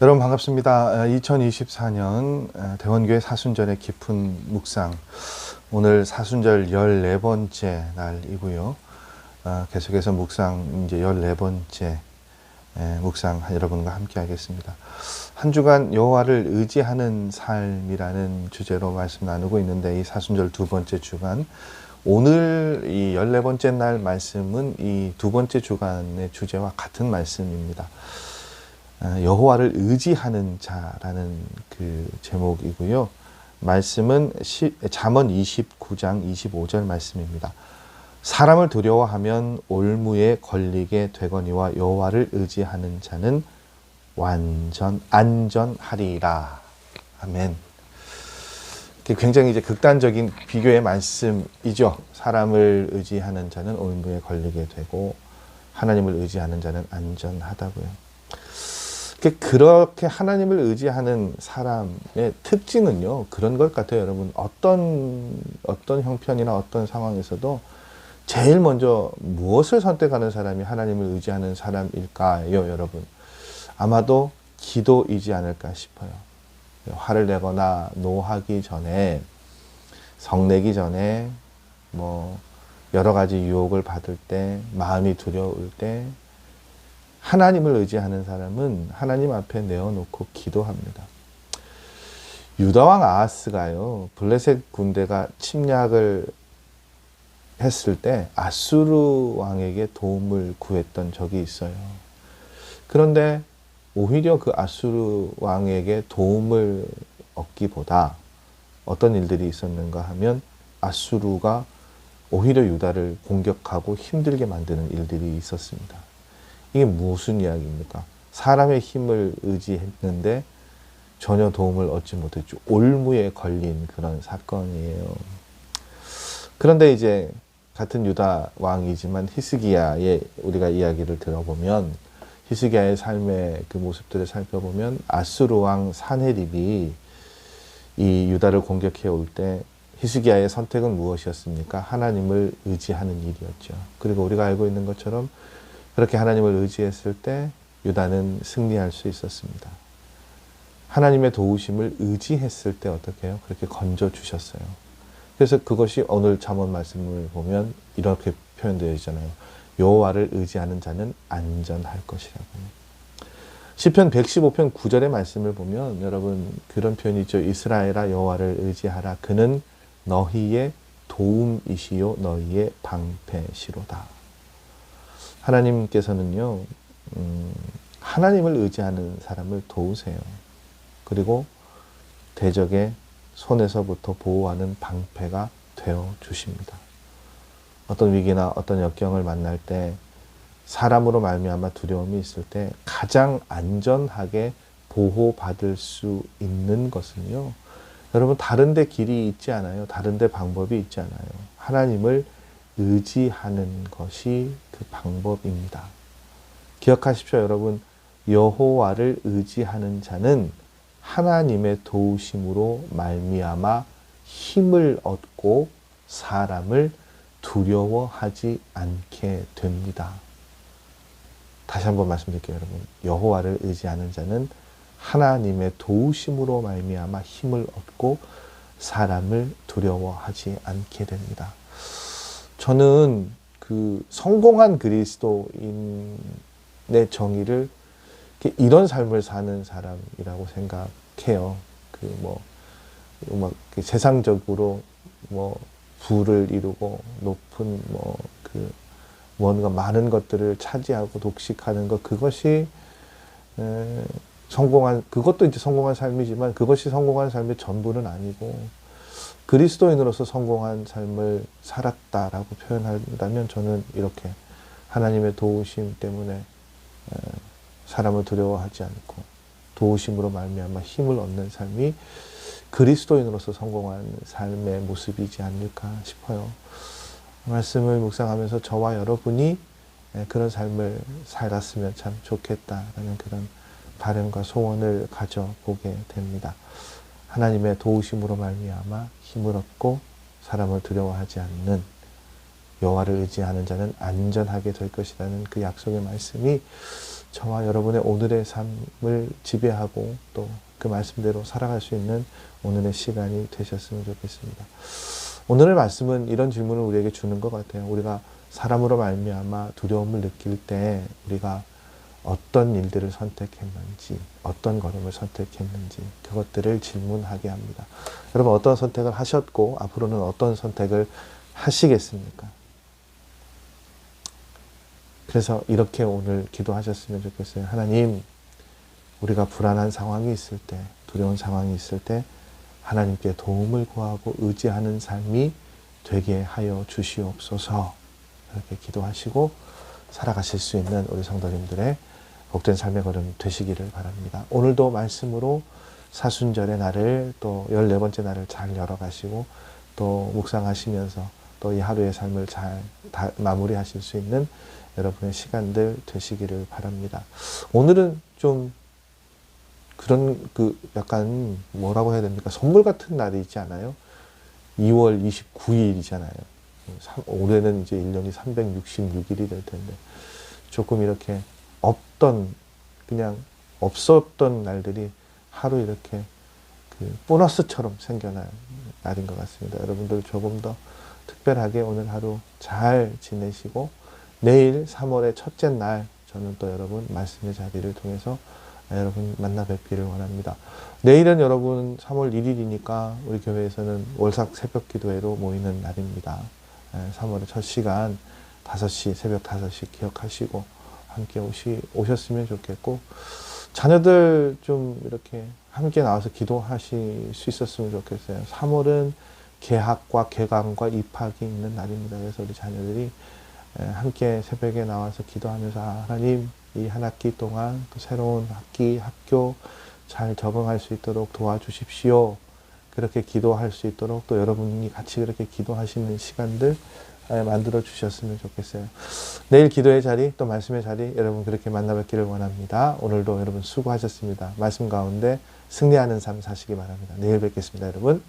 여러분 반갑습니다. 2024년 대원교회 사순절의 깊은 묵상, 오늘 사순절 14번째 날이고요. 계속해서 묵상 이제 14번째 묵상 여러분과 함께 하겠습니다. 한 주간 여호와를 의지하는 삶이라는 주제로 말씀 나누고 있는데, 이 사순절 두 번째 주간, 오늘 이 14번째 날 말씀은 이 두 번째 주간의 주제와 같은 말씀입니다. 여호와를 의지하는 자라는 그 제목이고요. 말씀은 잠언 29장 25절 말씀입니다. 사람을 두려워하면 올무에 걸리게 되거니와 여호와를 의지하는 자는 안전하리라. 아멘. 굉장히 이제 극단적인 비교의 말씀이죠. 사람을 의지하는 자는 올무에 걸리게 되고 하나님을 의지하는 자는 안전하다고요. 그렇게 하나님을 의지하는 사람의 특징은요, 그런 것 같아요. 여러분, 어떤 형편이나 어떤 상황에서도 제일 먼저 무엇을 선택하는 사람이 하나님을 의지하는 사람일까요, 여러분? 아마도 기도이지 않을까 싶어요. 화를 내거나 노하기 전에, 성내기 전에, 여러 가지 유혹을 받을 때, 마음이 두려울 때, 하나님을 의지하는 사람은 하나님 앞에 내어놓고 기도합니다. 유다왕 아하스가요, 블레셋 군대가 침략을 했을 때 아수르 왕에게 도움을 구했던 적이 있어요. 그런데 오히려 그 아수르 왕에게 도움을 얻기보다 어떤 일들이 있었는가 하면, 아수르가 오히려 유다를 공격하고 힘들게 만드는 일들이 있었습니다. 이게 무슨 이야기입니까? 사람의 힘을 의지했는데 전혀 도움을 얻지 못했죠. 올무에 걸린 그런 사건이에요. 그런데 이제 같은 유다 왕이지만 히스기야의 우리가 이야기를 들어보면, 히스기야의 삶의 그 모습들을 살펴보면, 아수르 왕 사네립이 이 유다를 공격해 올 때 히스기야의 선택은 무엇이었습니까? 하나님을 의지하는 일이었죠. 그리고 우리가 알고 있는 것처럼 그렇게 하나님을 의지했을 때 유다는 승리할 수 있었습니다. 하나님의 도우심을 의지했을 때 어떻게 해요? 그렇게 건져주셨어요. 그래서 그것이 오늘 잠언 말씀을 보면 이렇게 표현되어 있잖아요. 여호와를 의지하는 자는 안전할 것이라고. 시편 115편 9절의 말씀을 보면 여러분 그런 표현이 있죠. 이스라엘아 여호와를 의지하라. 그는 너희의 도움이시요 너희의 방패시로다. 하나님께서는요, 하나님을 의지하는 사람을 도우세요. 그리고 대적의 손에서부터 보호하는 방패가 되어 주십니다. 어떤 위기나 어떤 역경을 만날 때, 사람으로 말미암아 두려움이 있을 때 가장 안전하게 보호받을 수 있는 것은요, 여러분 다른 데 길이 있지 않아요. 다른 데 방법이 있지 않아요. 하나님을 의지하는 것이 그 방법입니다. 기억하십시오, 여러분. 여호와를 의지하는 자는 하나님의 도우심으로 말미암아 힘을 얻고 사람을 두려워하지 않게 됩니다. 다시 한번 말씀드릴게요, 여러분. 여호와를 의지하는 자는 하나님의 도우심으로 말미암아 힘을 얻고 사람을 두려워하지 않게 됩니다. 저는 그 성공한 그리스도인의 정의를 이런 삶을 사는 사람이라고 생각해요. 세상적으로 부를 이루고 높은 뭔가 많은 것들을 차지하고 독식하는 것, 그것이 그것도 이제 성공한 삶이지만 그것이 성공한 삶의 전부는 아니고, 그리스도인으로서 성공한 삶을 살았다라고 표현한다면 저는 이렇게 하나님의 도우심 때문에 사람을 두려워하지 않고 도우심으로 말미암아 힘을 얻는 삶이 그리스도인으로서 성공한 삶의 모습이지 않을까 싶어요. 말씀을 묵상하면서 저와 여러분이 그런 삶을 살았으면 참 좋겠다라는 그런 바람과 소원을 가져보게 됩니다. 하나님의 도우심으로 말미암아 힘을 얻고 사람을 두려워하지 않는, 여호와를 의지하는 자는 안전하게 될 것이라는 그 약속의 말씀이 저와 여러분의 오늘의 삶을 지배하고 또 그 말씀대로 살아갈 수 있는 오늘의 시간이 되셨으면 좋겠습니다. 오늘의 말씀은 이런 질문을 우리에게 주는 것 같아요. 우리가 사람으로 말미암아 두려움을 느낄 때 우리가 어떤 일들을 선택했는지, 어떤 걸음을 선택했는지 그것들을 질문하게 합니다. 여러분 어떤 선택을 하셨고 앞으로는 어떤 선택을 하시겠습니까? 그래서 이렇게 오늘 기도하셨으면 좋겠어요. 하나님, 우리가 불안한 상황이 있을 때, 두려운 상황이 있을 때 하나님께 도움을 구하고 의지하는 삶이 되게 하여 주시옵소서. 이렇게 기도하시고 살아가실 수 있는 우리 성도님들의 복된 삶의 걸음 되시기를 바랍니다. 오늘도 말씀으로 사순절의 날을 또 14번째 날을 잘 열어가시고 또 묵상하시면서 또 이 하루의 삶을 잘 마무리하실 수 있는 여러분의 시간들 되시기를 바랍니다. 오늘은 좀 그런 약간 뭐라고 해야 됩니까? 선물 같은 날이 있지 않아요? 2월 29일이잖아요. 올해는 이제 1년이 366일이 될 텐데 조금 이렇게 그냥 없었던 날들이 하루 이렇게 보너스처럼 생겨날 날인 것 같습니다. 여러분들 조금 더 특별하게 오늘 하루 잘 지내시고 내일 3월의 첫째 날 저는 또 여러분 말씀의 자리를 통해서 여러분 만나 뵙기를 원합니다. 내일은 여러분 3월 1일이니까 우리 교회에서는 월삭 새벽 기도회로 모이는 날입니다. 3월의 첫 시간 5시, 새벽 5시 기억하시고 함께 오셨으면 좋겠고 자녀들 좀 이렇게 함께 나와서 기도하실 수 있었으면 좋겠어요. 3월은 개학과 개강과 입학이 있는 날입니다. 그래서 우리 자녀들이 함께 새벽에 나와서 기도하면서 하나님 이 한 학기 동안 또 새로운 학기, 학교 잘 적응할 수 있도록 도와주십시오. 그렇게 기도할 수 있도록 또 여러분이 같이 그렇게 기도하시는 시간들 만들어 주셨으면 좋겠어요. 내일 기도의 자리 또 말씀의 자리 여러분 그렇게 만나뵙기를 원합니다. 오늘도 여러분 수고하셨습니다. 말씀 가운데 승리하는 삶 사시기 바랍니다. 내일 뵙겠습니다, 여러분.